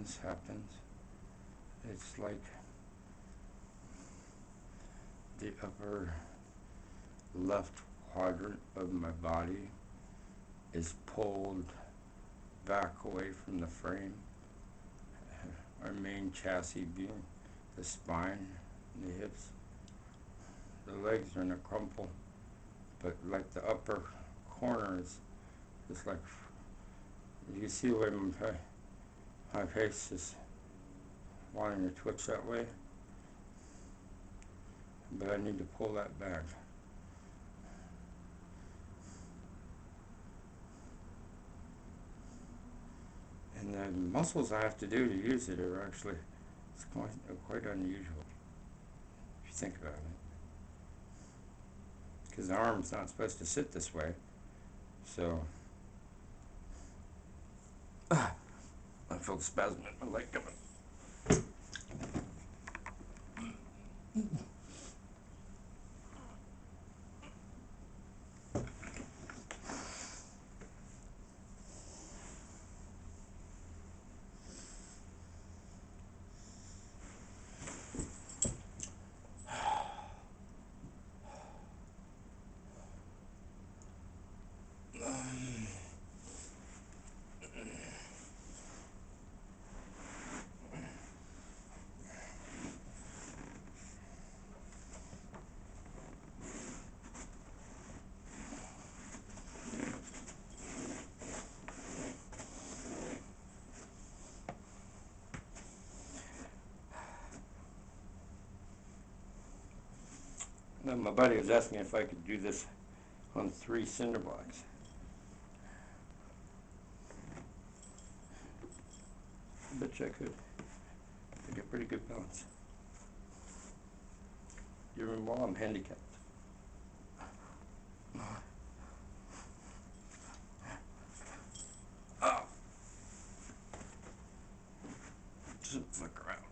this happens. It's like the upper left quadrant of my body is pulled back away from the frame. Our main chassis being the spine and the hips. The legs are in a crumple, but like the upper corner is just like, you can see the way my face is wanting to twitch that way, but I need to pull that back. And the muscles I have to do to use it are actually, it's quite unusual, if you think about it. Because the arm's not supposed to sit this way, so I feel the spasm in my leg coming. My buddy was asking if I could do this on 3 cinder blocks. I bet you I could. I get pretty good balance. Even while I'm handicapped. Oh. Just flick around.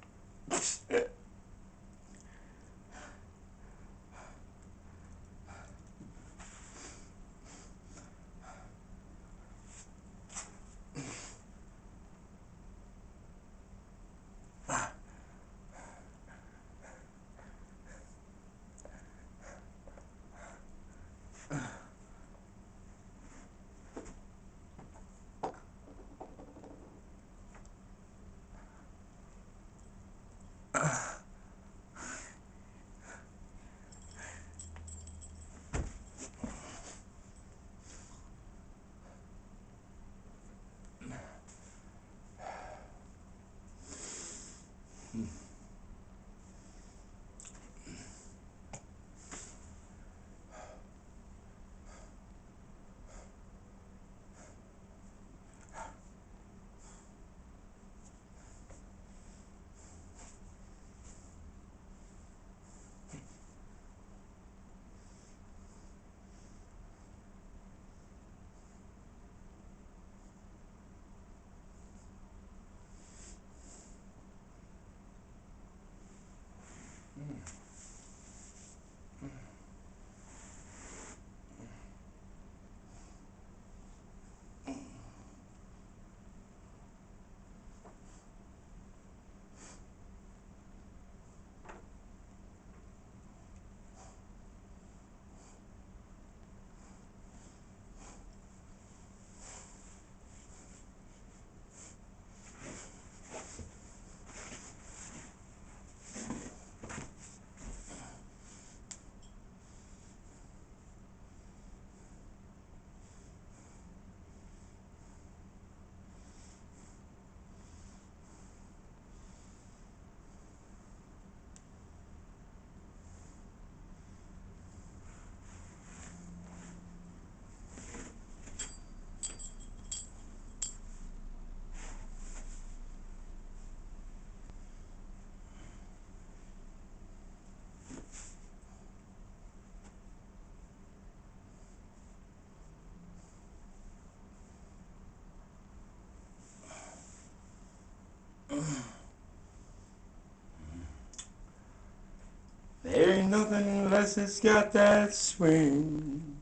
There ain't nothing unless it's got that swing.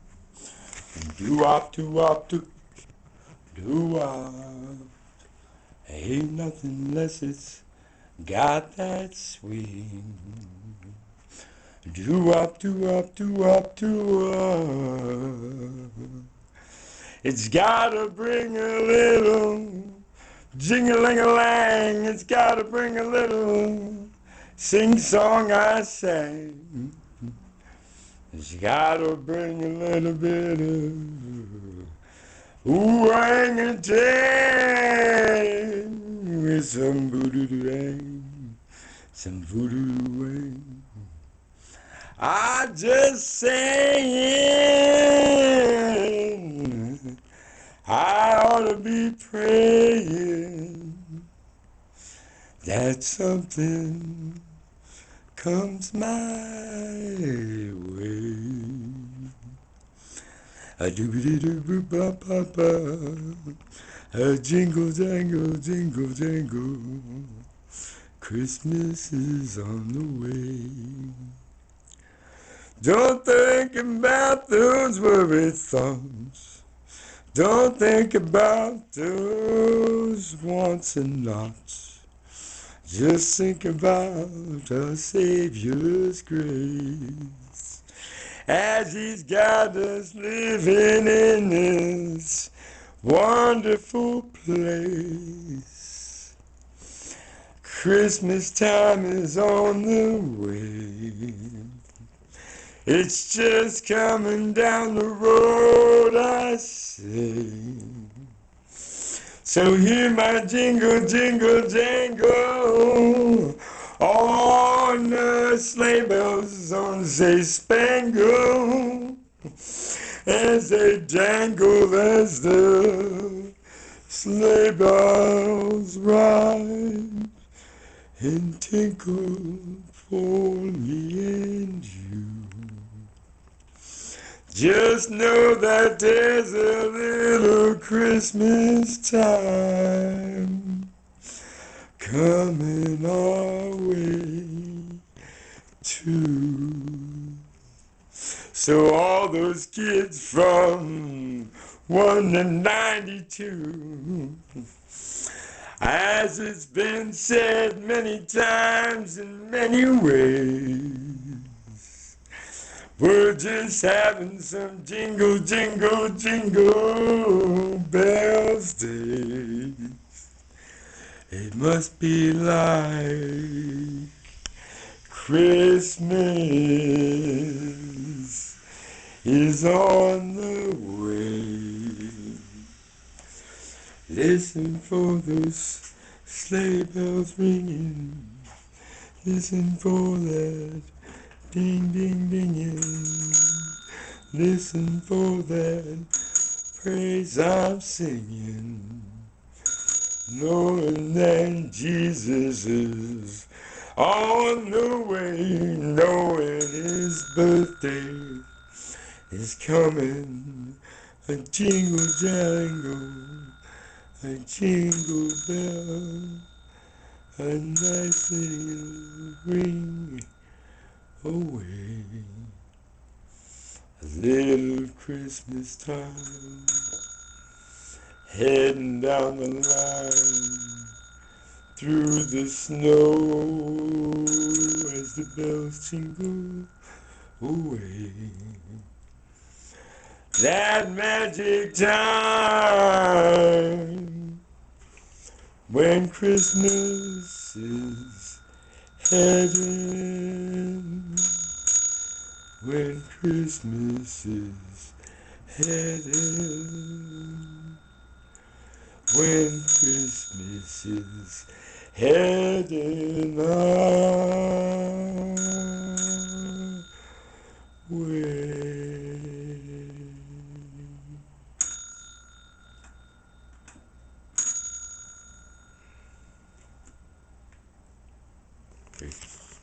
Do-wop, do-wop, do-wop. Ain't nothing unless it's got that swing. Do-up, do-up, do-up, do-up. It's gotta bring a little jing-a-ling-a-lang. It's gotta bring a little sing-song I sang. It's gotta bring a little bit of ooh-wang-a-dang with some voodoo-dang, some voodoo-wang. I just saying I ought to be praying that something comes my way. A doobie-doo-boo-ba-ba-ba, a jingle-jangle, jingle-jangle, Christmas is on the way. Don't think about those worried thoughts. Don't think about those wants and nots. Just think about our Savior's grace as He's got us living in this wonderful place. Christmas time is on the way. It's just coming down the road, I say. So hear my jingle, jingle, jangle. On the sleigh bells on say spangle. As they dangle as the sleigh bells ride and tinkle for me and you. Just know that there's a little Christmas time coming our way too. So all those kids from 1 to 92, as it's been said many times in many ways, we're just having some jingle, jingle, jingle bells days. It must be like Christmas is on the way. Listen for those sleigh bells ringing. Listen for that ding, ding, dinging. Listen for that praise I'm singing. Knowing that Jesus is on the way. Knowing His birthday is coming. A jingle jangle, a jingle bell, a nice little ring away. A little Christmas time, heading down the line through the snow as the bells jingle away. That magic time when Christmas is heading, when Christmas is heading, when Christmas is heading our way.